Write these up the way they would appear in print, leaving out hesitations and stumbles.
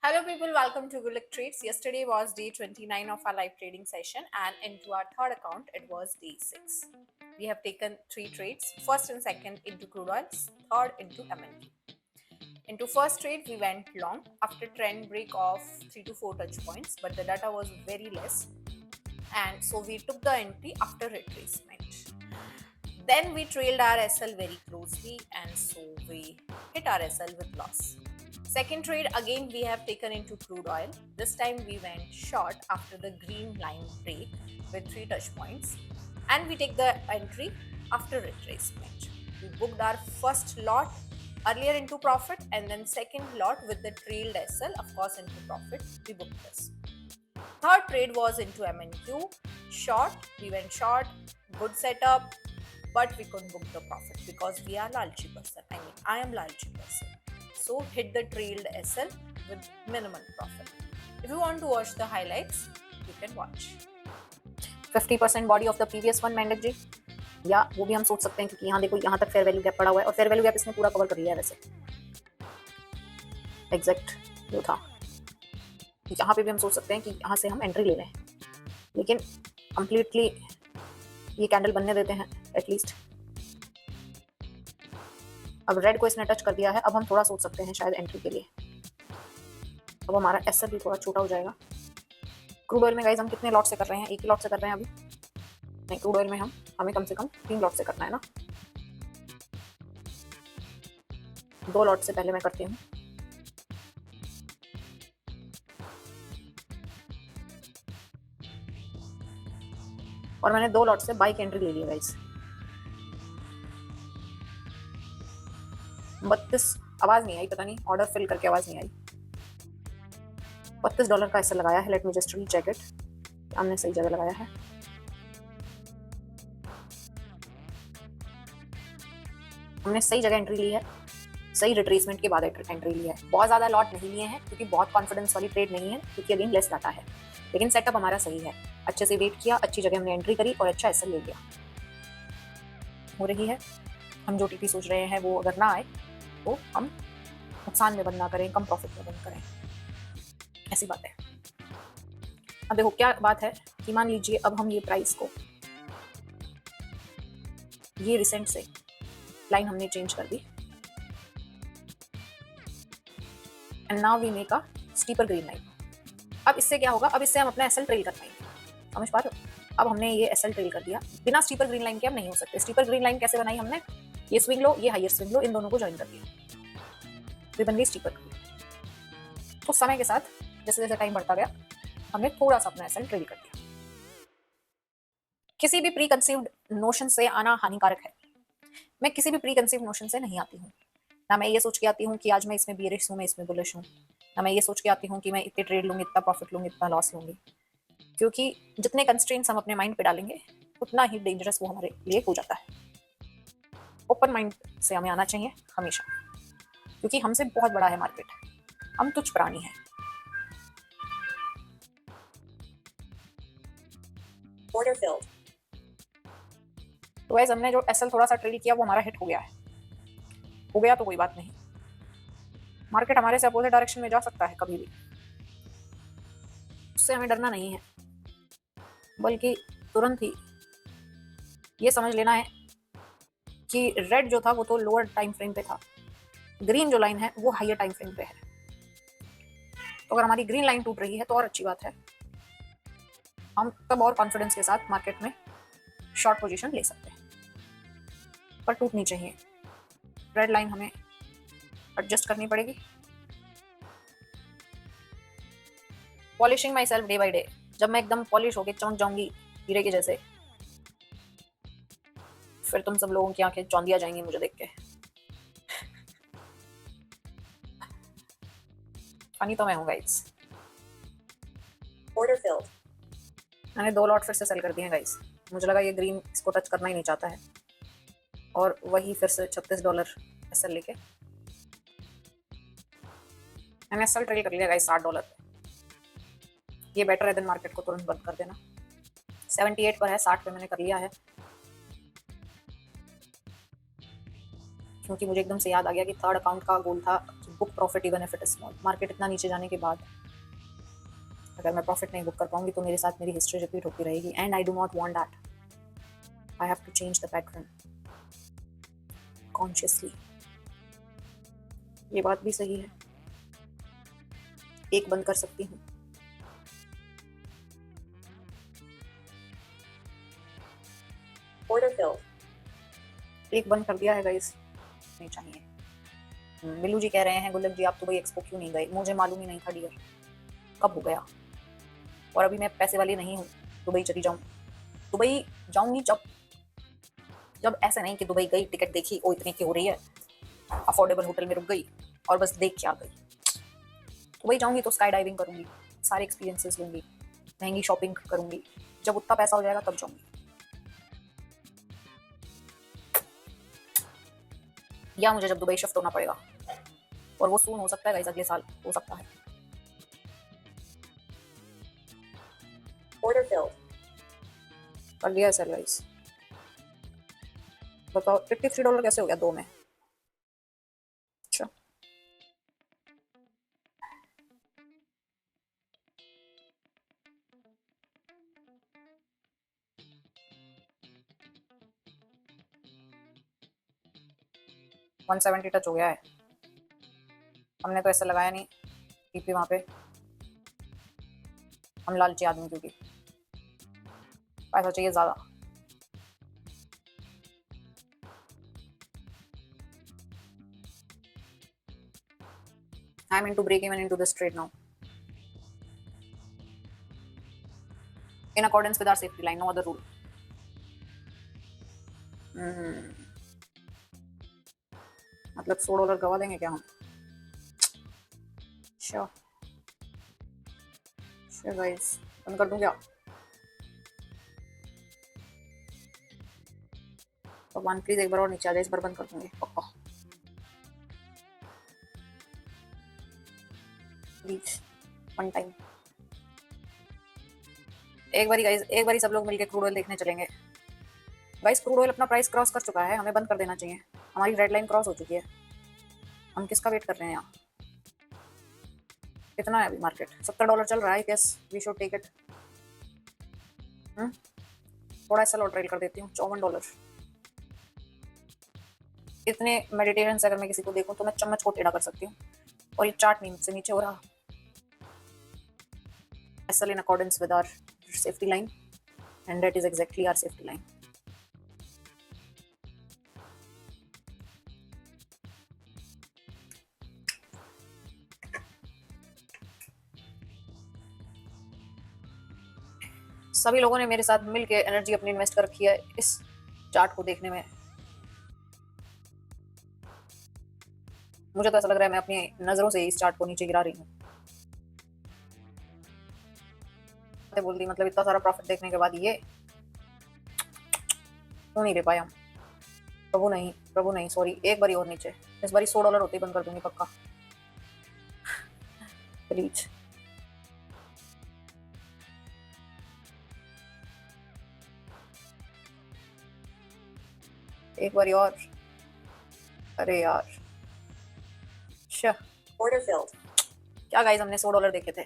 Hello people, welcome to Gulick Trades. Yesterday was day 29 of our live trading session and into our third account it was day 6. We have taken 3 trades, first and second into crude oils, third into MNQ. Into first trade we went long after trend break of 3 to 4 touch points, but the data was very less and so we took the entry after retracement. Then we trailed our SL very closely and so we hit our SL with loss. Second trade again we have taken into crude oil. This time we went short after the green line break with 3 touch points and we take the entry after retracement. We booked our first lot earlier into profit and then second lot with the trailed SL of course into profit. We booked this. Third trade was into MNQ. Short, we went short, good setup, but we couldn't book the profit because we are lalchi person. I am lalchi person. So hit the trailed SL with minimal profit. If you want to watch the highlights, you can watch. 50% body of the previous one मेंढक जी, या वो भी हम सोच सकते हैं क्योंकि यहाँ देखो यहाँ तक फेयर वैल्यू गैप पड़ा हुआ है और फेयर वैल्यू गैप इसने पूरा कवर कर लिया है वैसे एग्जैक्ट जो था यहाँ पे भी हम सोच सकते हैं कि यहाँ से हम एंट्री ले लें, लेकिन कंप्लीटली ये कैंडल बनने देते हैं एटलीस्ट। अब रेड को इसने टच कर दिया है, अब हम थोड़ा सोच सकते हैं शायद एंट्री के लिए। अब हमारा एसएल भी थोड़ा छोटा हो जाएगा। क्रूड ऑयल में गाइस हम कितने लॉट से कर रहे हैं? एक ही लॉट से कर रहे हैं अभी नहीं, क्रूड ऑयल में हमें कम से कम 3 लॉट से करना है ना। 2 लॉट से पहले मैं करती हूँ। और मैंने 2 लॉट से बाई की एंट्री ले ली है गाइस। 32 आवाज नहीं आई, पता नहीं ऑर्डर फिल करके आवाज नहीं आई। $32 का ऐसा लगाया है। Let me just recheck it, हमने सही जगह लगाया है। हमने सही जगह एंट्री ली है, सही रिट्रेसमेंट के बाद एंट्री ली है। बहुत ज़्यादा लॉट नहीं लिए हैं क्योंकि बहुत कॉन्फिडेंस वाली ट्रेड नहीं है, क्योंकि अगेन लेस डाटा है, लेकिन सेटअप हमारा सही है। अच्छे से वेट किया, अच्छी जगह हमने एंट्री करी और अच्छा एसएल ले लिया। हो रही है, हम जो टीपी सोच रहे हैं वो अगर ना आए तो हम नुकसान में बंद ना करें, कम प्रॉफिट में बंद करें, ऐसी बात है। अब देखो क्या बात है कि मान लीजिए अब हम ये प्राइस को, ये रिसेंट से लाइन हमने चेंज कर दी and now we make a steeper green line. अब इससे क्या होगा? अब इससे हम अपना एसएल ट्रेल कर पाएंगे, समझ पा रहे हो? अब हमने ये एसएल ट्रेल कर दिया, बिना स्टीपर ग्रीन लाइन के हम नहीं हो सकते। स्टीपर ग्रीन लाइन कैसे बनाई हमने? ये स्विंग लो, ये हायर स्विंग लो, इन दोनों को ज्वाइन कर दिया, फिर बन गई स्टीपर ग्रीन। तो समय के साथ जैसे जैसे टाइम बढ़ता गया हमने थोड़ा सा अपना एसएल ट्रेल कर दिया। किसी भी प्री कंसीव्ड नोशन से आना हानिकारक है। मैं किसी भी प्री कंसीव्ड नोशन से नहीं आती हूँ। ना मैं ये सोच के आती हूँ कि आज मैं इसमें बियरिश हूँ, मैं इसमें बुलिश हूँ। ना मैं ये सोच के आती हूँ कि मैं इतने ट्रेड लूँगी, इतना प्रॉफिट लूँगी, इतना लॉस लूँगी, क्योंकि जितने कंस्ट्रेंट्स हम अपने माइंड पे डालेंगे उतना ही डेंजरस वो हमारे लिए हो जाता है। ओपन माइंड से हमें आना चाहिए हमेशा, क्योंकि हमसे बहुत बड़ा है मार्केट, हम तुच्छ प्राणी हैं। Order field. तो गाइस हमने जो एसएल थोड़ा सा ट्रेड किया वो हमारा हिट हो गया है। हो गया तो कोई बात नहीं, मार्केट हमारे से अपोजिट डायरेक्शन में जा सकता है कभी भी, उससे हमें डरना नहीं है, बल्कि तुरंत ही ये समझ लेना है कि रेड जो था वो तो लोअर टाइम फ्रेम पे था, ग्रीन जो लाइन है वो हायर टाइम फ्रेम पे है। तो अगर हमारी ग्रीन लाइन टूट रही है तो और अच्छी बात है, हम तब और कॉन्फिडेंस के साथ मार्केट में शॉर्ट पोजीशन ले सकते हैं, पर टूटनी चाहिए। रेड लाइन हमें एडजस्ट करनी पड़ेगी। Polishing my self day by day. जब मैं एकदम पॉलिश होके चमक जाऊंगी हीरे के जैसे, फिर तुम सब लोगों की आंखें चौंधिया जाएंगी मुझे देख के। फनी तो मैं हूँ गाइस। Order field. मैंने 2 लॉट फिर से सेल कर दिए हैं गाइस। मुझे लगा ये ग्रीन इसको टच करना ही नहीं चाहता है, और वही फिर से $36 एसएल लेके मैंने एसएल ट्रेल कर लिया गाइस $60। ये बेटर है देन मार्केट को तुरंत बंद कर देना। 78 पर है, 60 पे मैंने कर लिया है, क्योंकि मुझे एकदम से याद आ गया कि थर्ड अकाउंट का गोल था कि book profit even if it is small. Market इतना नीचे जाने के बाद अगर मैं प्रॉफिट नहीं बुक कर पाऊंगी तो मेरे साथ मेरी हिस्ट्री रिपीट होती रहेगी, and I do not want that. I have to change the pattern consciously. ये बात भी सही है, एक बंद कर सकती हूँ। Order field. एक बंद कर दिया है गाइस, नहीं चाहिए। मिलू जी कह रहे हैं गुल्लक जी आप दुबई एक्सपो क्यों नहीं गए? मुझे मालूम ही नहीं था डियर, कब हो गया। और अभी मैं पैसे वाली नहीं हूँ दुबई चली जाऊँ। दुबई जाऊंगी जब जब ऐसा नहीं कि दुबई गई, टिकट देखी, ओ इतने की हो रही है, अफोर्डेबल होटल में रुक गई और बस देख के आ गई। दुबई जाऊंगी तो स्काई डाइविंग करूंगी, सारे एक्सपीरियंसेस लूंगी, महंगी शॉपिंग करूंगी। जब उतना पैसा हो जाएगा तब जाऊंगी। या मुझे जब दुबई शिफ्ट होना पड़ेगा, और वो सून हो सकता है गाइस, अगले साल हो सकता है। ऑर्डर फिल्ड कर लिया सर गाइस। बताओ $53 कैसे हो गया 2 में? अच्छा 170 टच हो गया है। हमने तो ऐसा लगाया नहीं टीपी वहां पे, हम लालची आदमी क्योंकि पैसा चाहिए ज्यादा। I'm into break even into this trade now in accordance with our safety line, no other rule. मतलब $100 गवा देंगे क्या हम? श्योर श्योर गाइस, बंद कर दूं क्या? भगवान प्लीज एक बार और नीचे आ जाए, इस बार बंद कर दूंगी पक्का प्लीज, वन टाइम। एक बारी गाइस, एक बारी सब लोग मिलके क्रूड ऑयल देखने चलेंगे। गाइस क्रूड ऑयल अपना प्राइस क्रॉस कर चुका है, हमें बंद कर देना चाहिए। हमारी रेड लाइन क्रॉस हो चुकी है, हम किसका वेट कर रहे हैं यहाँ? कितना है अभी मार्केट? $70 चल रहा है। Guess we should take it. थोड़ा ऐसा लो ट्रेल कर देती हूँ, $54। इतने मेडिटेशन से अगर मैं किसी को देखूं तो मैं चम्मच को टेढ़ा कर सकती हूँ, और ये चार्ट नहीं मुझसे नीचे हो रहा। Aisle in accordance with our safety line, and that is exactly our safety line. सभी लोगों ने मेरे साथ मिलके एनर्जी अपनी इन्वेस्ट कर रखी है इस चार्ट को देखने में। मुझे तो ऐसा लग रहा है मैं अपनी नजरों से इस चार्ट को नीचे गिरा रही हूँ। बोल दी मतलब इतना सारा प्रॉफिट देखने के बाद ये क्यों नहीं दे पाए हम? प्रभु नहीं सॉरी, एक बारी और नीचे। इस बारी $100 होते ही बंद कर दूंगी पक्का प्लीज। एक बारी और, अरे यार ऑर्डर फिल्ड। क्या गाइस हमने $100 देखे थे,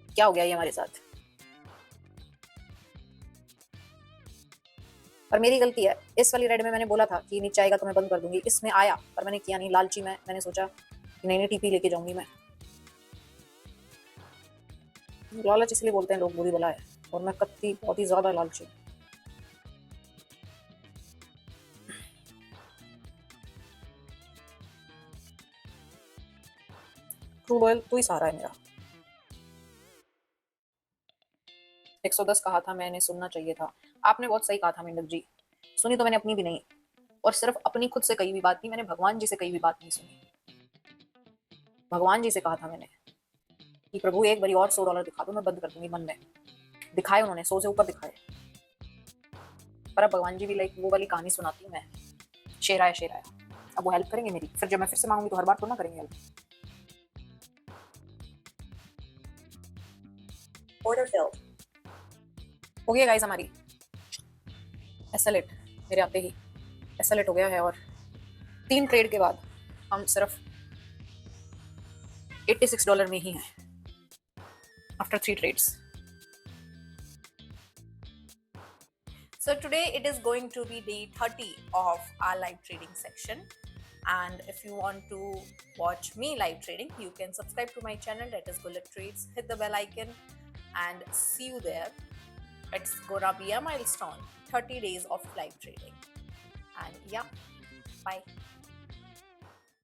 क्या हो गया ये हमारे साथ? और मेरी गलती है। इस वाली रेड में मैंने बोला था कि नीचे आएगा तो मैं बंद कर दूंगी, इसमें आया पर मैंने किया नहीं। लालची में मैंने सोचा कि नई टीपी लेके जाऊंगी मैं। लालच इसलिए बोलते हैं लोग बुरी बला है, और मैं कत्ती बहुत ही ज्यादा लालची। क्रूड ऑयल तो ही सहारा है मेरा। 110 कहा था मैंने, सुनना चाहिए था। आपने बहुत सही कहा था मेंढक जी, सुनी तो मैंने अपनी भी नहीं, और सिर्फ अपनी खुद से कही हुई बात नहीं, मैंने भगवान जी से कही हुई बात नहीं सुनी। भगवान जी से कहा था मैंने कि प्रभु एक बारी और $100 दिखा दो, मैं बंद कर दूंगी। मन में दिखाए उन्होंने, 100 से ऊपर दिखाए, पर अब भगवान जी भी लाइक वो वाली कहानी सुनाती हूँ मैं, शेराया शेराया। अब वो हेल्प करेंगे मेरी, फिर जब मैं फिर से मांगूंगी तो हर बार तो ना करेंगे हेल्प। ऑर्डर फिल्ड हो गया गाइस हमारी एसएलएट, मेरे आते ही एसएलएट हो गया है। और 3 ट्रेड के बाद हम सिर्फ $86 में ही है after 3 trades. So today it is going to be day 30 of our live trading section, and if you want to watch me live trading, you can subscribe to my channel, that is Bullet Trades. Hit the bell icon and see you there. It's gonna be a milestone, 30 days of live trading. And yeah, bye.